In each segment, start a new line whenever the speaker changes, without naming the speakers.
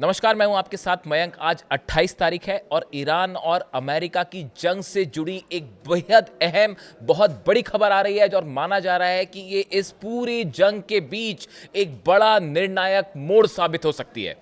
नमस्कार, मैं हूं आपके साथ मयंक। आज 28 तारीख है और ईरान और अमेरिका की जंग से जुड़ी एक बेहद अहम, बहुत बड़ी खबर आ रही है और माना जा रहा है कि ये इस पूरी जंग के बीच एक बड़ा निर्णायक मोड़ साबित हो सकती है।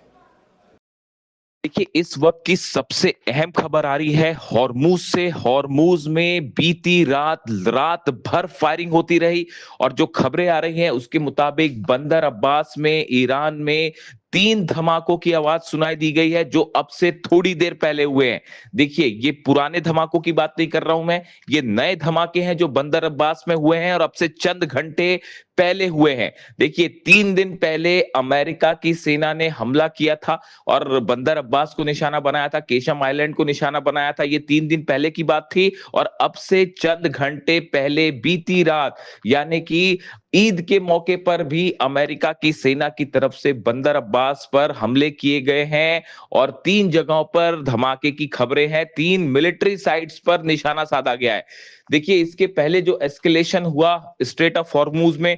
देखिए, इस वक्त की सबसे अहम खबर आ रही है हॉर्मूज से। हॉर्मूज में बीती रात रात भर फायरिंग होती रही और जो खबरें आ रही हैं उसके मुताबिक बंदर अब्बास में ईरान में 3 धमाकों की आवाज सुनाई दी गई है, जो अब से थोड़ी देर पहले हुए हैं। देखिए, ये पुराने धमाकों की बात नहीं कर रहा हूं मैं, ये नए धमाके हैं जो बंदर अब्बास में हुए हैं और अब से चंद घंटे पहले हुए हैं। देखिए, 3 दिन पहले अमेरिका की सेना ने हमला किया था और बंदर अब्बास को निशाना बनाया था, केशम आइलैंड को निशाना बनाया था। ये 3 दिन पहले की बात थी और अब से चंद घंटे पहले बीती रात, यानी कि ईद के मौके पर भी अमेरिका की सेना की तरफ से बंदर अब्बास पर हमले किए गए हैं और 3 जगहों पर धमाके की खबरें हैं। 3 मिलिट्री साइट्स पर निशाना साधा गया है। देखिए, इसके पहले जो एस्केलेशन हुआ स्ट्रेट ऑफ हॉर्मूज में,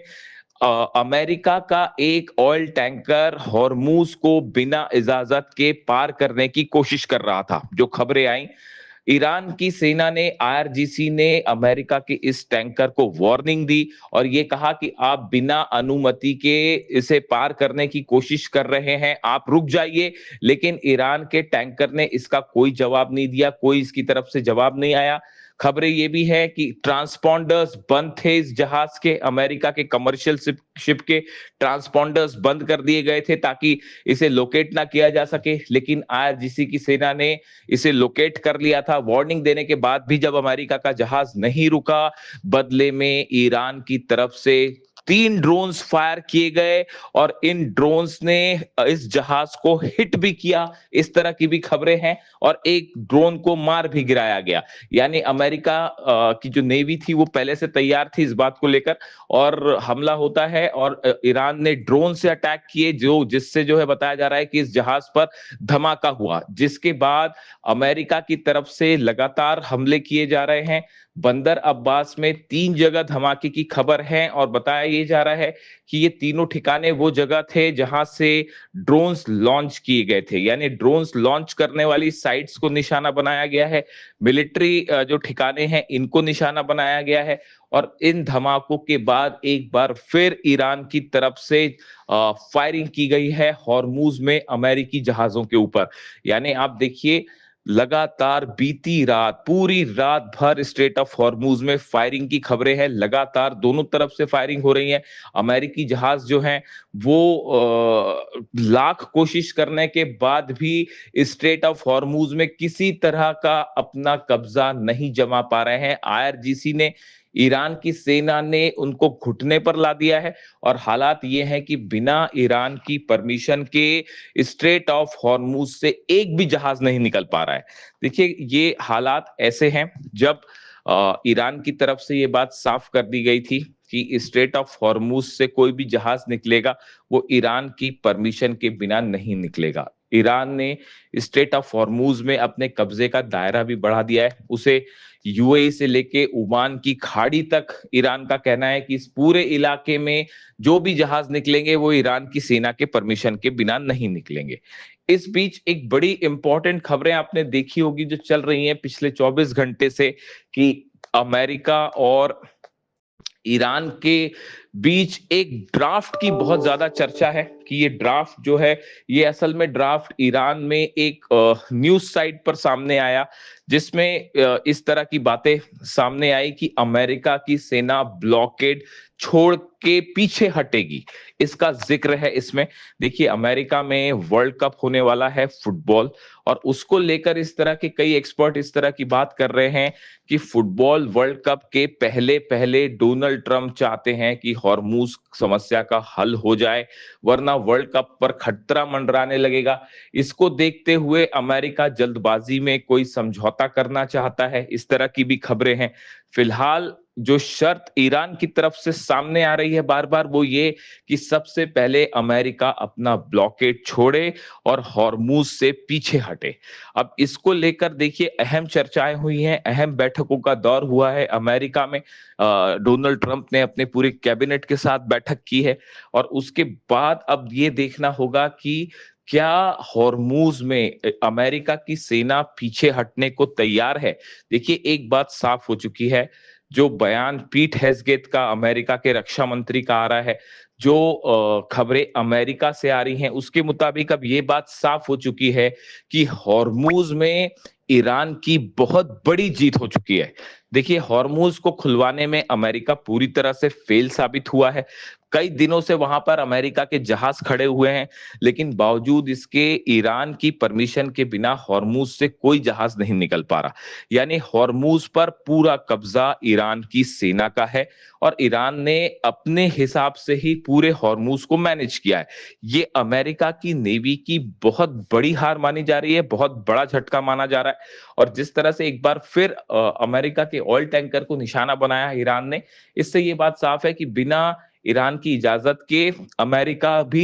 अमेरिका का एक ऑयल टैंकर हॉर्मूज को बिना इजाजत के पार करने की कोशिश कर रहा था। जो खबरें आई, ईरान की सेना ने, आईआरजीसी ने अमेरिका के इस टैंकर को वार्निंग दी और ये कहा कि आप बिना अनुमति के इसे पार करने की कोशिश कर रहे हैं, आप रुक जाइए। लेकिन ईरान के टैंकर ने इसका कोई जवाब नहीं दिया, कोई इसकी तरफ से जवाब नहीं आया। खबरें ये भी है कि ट्रांसपॉन्डर्स बंद थे इस जहाज के, अमेरिका के कमर्शियल शिप के ट्रांसपॉन्डर्स बंद कर दिए गए थे ताकि इसे लोकेट ना किया जा सके। लेकिन आईआरजीसी की सेना ने इसे लोकेट कर लिया था। वार्निंग देने के बाद भी जब अमेरिका का जहाज नहीं रुका, बदले में ईरान की तरफ से 3 ड्रोन्स फायर किए गए और इन ड्रोन्स ने इस जहाज को हिट भी किया, इस तरह की भी खबरें हैं। और एक ड्रोन को मार भी गिराया गया। यानी अमेरिका की जो नेवी थी वो पहले से तैयार थी इस बात को लेकर और हमला होता है और ईरान ने ड्रोन से अटैक किए, जो जिससे जो है बताया जा रहा है कि इस जहाज पर धमाका हुआ, जिसके बाद अमेरिका की तरफ से लगातार हमले किए जा रहे हैं। बंदर अब्बास में 3 जगह धमाके की खबर है और बताया ये जा रहा है कि ये तीनों ठिकाने वो जगह थे जहां से ड्रोन्स लॉन्च किए गए थे, यानी ड्रोन्स लॉन्च करने वाली साइट्स को निशाना बनाया गया है। मिलिट्री जो ठिकाने हैं इनको निशाना बनाया गया है और इन धमाकों के बाद एक बार फिर ईरान की तरफ से फायरिंग की गई है हॉर्मूज में अमेरिकी जहाजों के ऊपर। यानी आप देखिए, लगातार बीती रात, पूरी रात भर स्ट्रेट ऑफ हॉर्मूज में फायरिंग की खबरें हैं। लगातार दोनों तरफ से फायरिंग हो रही है। अमेरिकी जहाज जो हैं वो लाख कोशिश करने के बाद भी स्ट्रेट ऑफ हॉर्मूज में किसी तरह का अपना कब्जा नहीं जमा पा रहे हैं। आईआरजीसी ने, ईरान की सेना ने उनको घुटने पर ला दिया है और हालात ये हैं कि बिना ईरान की परमिशन के स्ट्रेट ऑफ हॉर्मूज से एक भी जहाज नहीं निकल पा रहा है। देखिए, ये हालात ऐसे हैं जब ईरान की तरफ से ये बात साफ कर दी गई थी कि स्ट्रेट ऑफ हॉर्मूज से कोई भी जहाज निकलेगा वो ईरान की परमिशन के बिना नहीं निकलेगा। ईरान ने स्ट्रेट ऑफ हॉर्मूज में अपने कब्जे का दायरा भी बढ़ा दिया है। उसे यूएई से लेके ओमान की खाड़ी तक ईरान का कहना है कि इस पूरे इलाके में जो भी जहाज निकलेंगे वो ईरान की सेना के परमिशन के बिना नहीं निकलेंगे। इस बीच एक बड़ी इंपॉर्टेंट खबरें आपने देखी होगी जो चल रही हैं पिछले 24 घंटे से, कि अमेरिका और ईरान के बीच एक ड्राफ्ट की बहुत ज्यादा चर्चा है कि ये ड्राफ्ट जो है, ये असल में ड्राफ्ट ईरान में एक न्यूज साइट पर सामने आया, जिसमें इस तरह की बातें सामने आई कि अमेरिका की सेना ब्लॉकेड छोड़ के पीछे हटेगी, इसका जिक्र है इसमें। देखिए, अमेरिका में वर्ल्ड कप होने वाला है फुटबॉल और उसको लेकर इस तरह के कई एक्सपर्ट इस तरह की बात कर रहे हैं कि फुटबॉल वर्ल्ड कप के पहले पहले डोनाल्ड ट्रंप चाहते हैं कि हॉर्मूज समस्या का हल हो जाए, वरना वर्ल्ड कप पर खतरा मंडराने लगेगा। इसको देखते हुए अमेरिका जल्दबाजी में कोई समझौता करना चाहता है, इस तरह की भी खबरें हैं। फिलहाल जो शर्त ईरान की तरफ से सामने आ रही है बार बार, वो ये कि सबसे पहले अमेरिका अपना ब्लॉकेड छोड़े और हॉर्मूज से पीछे हटे। अब इसको लेकर देखिए, अहम चर्चाएं हुई हैं, अहम बैठकों का दौर हुआ है अमेरिका में। डोनाल्ड ट्रंप ने अपने पूरे कैबिनेट के साथ बैठक की है और उसके बाद अब ये देखना होगा कि क्या हॉर्मूज में अमेरिका की सेना पीछे हटने को तैयार है? देखिए, एक बात साफ हो चुकी है, जो बयान पीट हेग्सेथ का अमेरिका के रक्षा मंत्री का आ रहा है, जो खबरें अमेरिका से आ रही हैं, उसके मुताबिक अब ये बात साफ हो चुकी है कि हॉर्मूज में ईरान की बहुत बड़ी जीत हो चुकी है। देखिए, हॉर्मूज को खुलवाने में अमेरिका पूरी तरह से फेल साबित हुआ है। कई दिनों से वहां पर अमेरिका के जहाज खड़े हुए हैं, लेकिन बावजूद इसके ईरान की परमिशन के बिना हॉर्मूज से कोई जहाज नहीं निकल पा रहा। यानी हॉर्मूज पर पूरा कब्जा ईरान की सेना का है और ईरान ने अपने हिसाब से ही पूरे हॉर्मूज को मैनेज किया है। ये अमेरिका की नेवी की बहुत बड़ी हार मानी जा रही है, बहुत बड़ा झटका माना जा रहा है। और जिस तरह से एक बार फिर अमेरिका के ऑयल टैंकर को निशाना बनाया ईरान ने, इससे ये बात साफ है कि बिना ईरान की इजाजत के अमेरिका भी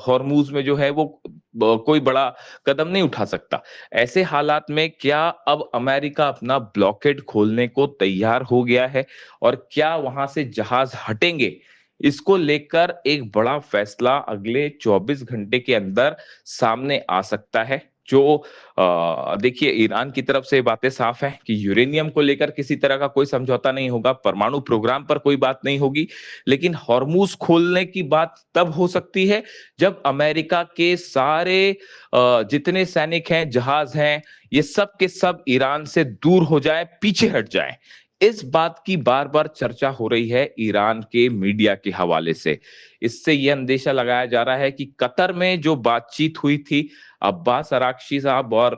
हॉर्मूज में जो है वो कोई बड़ा कदम नहीं उठा सकता। ऐसे हालात में क्या अब अमेरिका अपना ब्लॉकेड खोलने को तैयार हो गया है और क्या वहां से जहाज हटेंगे? इसको लेकर एक बड़ा फैसला अगले 24 घंटे के अंदर सामने आ सकता है। जो देखिए, ईरान की तरफ से बातें साफ हैं कि यूरेनियम को लेकर किसी तरह का कोई समझौता नहीं होगा, परमाणु प्रोग्राम पर कोई बात नहीं होगी, लेकिन हॉर्मूज खोलने की बात तब हो सकती है जब अमेरिका के सारे जितने सैनिक हैं, जहाज हैं, ये सब के सब ईरान से दूर हो जाए, पीछे हट जाए। इस बात की बार बार चर्चा हो रही है ईरान के मीडिया के हवाले से। इससे यह अंदेशा लगाया जा रहा है कि कतर में जो बातचीत हुई थी, अब्बास अराक्ची साहब और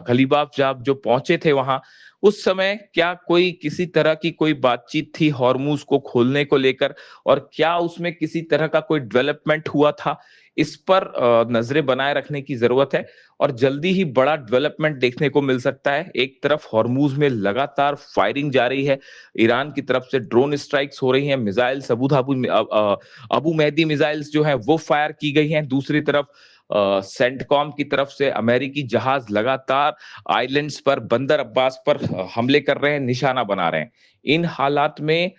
खलीबाफ साहब जो पहुंचे थे वहां, उस समय क्या कोई किसी तरह की कोई बातचीत थी हॉर्मूज को खोलने को लेकर और क्या उसमें किसी तरह का कोई डेवलपमेंट हुआ था? इस पर नजरें बनाए रखने की जरूरत है और जल्दी ही बड़ा डेवलपमेंट देखने को मिल सकता है। एक तरफ हॉर्मूज में लगातार फायरिंग जारी है, ईरान की तरफ से ड्रोन स्ट्राइक्स हो रही हैं, मिसाइल्स अबू मेहदी मिसाइल्स जो हैं वो फायर की गई हैं। दूसरी तरफ सेंटकॉम की तरफ से अमेरिकी जहाज लगातार आइलैंड्स पर, बंदर अब्बास पर हमले कर रहे हैं, निशाना बना रहे हैं। इन हालात में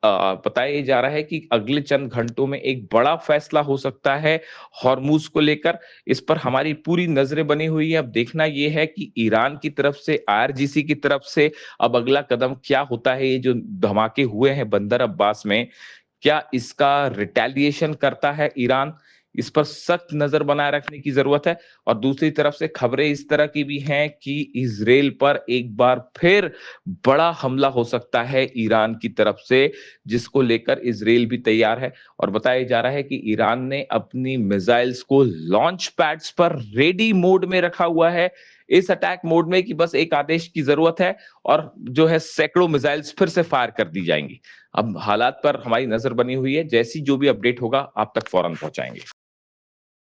बताया जा रहा है कि अगले चंद घंटों में एक बड़ा फैसला हो सकता है हॉर्मूज को लेकर। इस पर हमारी पूरी नजरें बनी हुई है। अब देखना यह है कि ईरान की तरफ से, आईआरजीसी की तरफ से अब अगला कदम क्या होता है। ये जो धमाके हुए हैं बंदर अब्बास में, क्या इसका रिटेलिएशन करता है ईरान? इस पर सख्त नजर बनाए रखने की जरूरत है। और दूसरी तरफ से खबरें इस तरह की भी हैं कि इजराइल पर एक बार फिर बड़ा हमला हो सकता है ईरान की तरफ से, जिसको लेकर इजराइल भी तैयार है। और बताया जा रहा है कि ईरान ने अपनी मिसाइल्स को लॉन्च पैड्स पर रेडी मोड में रखा हुआ है, इस अटैक मोड में कि बस एक आदेश की जरूरत है और जो है सैकड़ों मिसाइल्स फिर से फायर कर दी जाएंगी। अब हालात पर हमारी नजर बनी हुई है, जैसी जो भी अपडेट होगा आप तक फौरन पहुंचाएंगे।